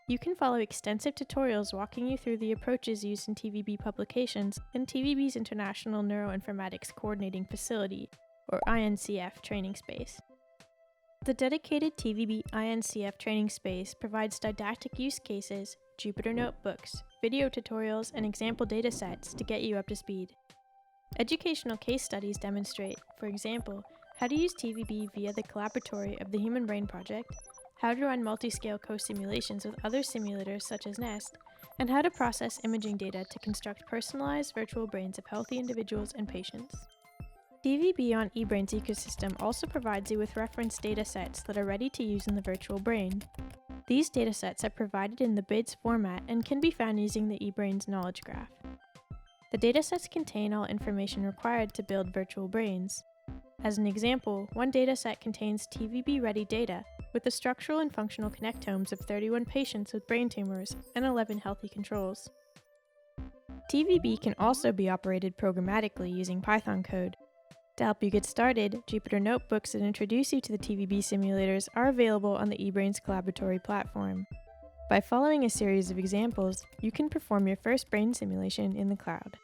You can follow extensive tutorials walking you through the approaches used in TVB publications in TVB's International Neuroinformatics Coordinating Facility, or INCF, training space. The dedicated TVB INCF training space provides didactic use cases, Jupyter notebooks, video tutorials, and example datasets to get you up to speed. Educational case studies demonstrate, for example, how to use TVB via the Collaboratory of the Human Brain Project, how to run multi-scale co-simulations with other simulators such as NEST, and how to process imaging data to construct personalized virtual brains of healthy individuals and patients. TVB on eBrains ecosystem also provides you with reference datasets that are ready to use in the virtual brain. These datasets are provided in the BIDS format and can be found using the eBrains knowledge graph. The datasets contain all information required to build virtual brains. As an example, one dataset contains TVB-ready data with the structural and functional connectomes of 31 patients with brain tumors and 11 healthy controls. TVB can also be operated programmatically using Python code. To help you get started, Jupyter notebooks that introduce you to the TVB simulators are available on the eBrains Collaboratory platform. By following a series of examples, you can perform your first brain simulation in the cloud.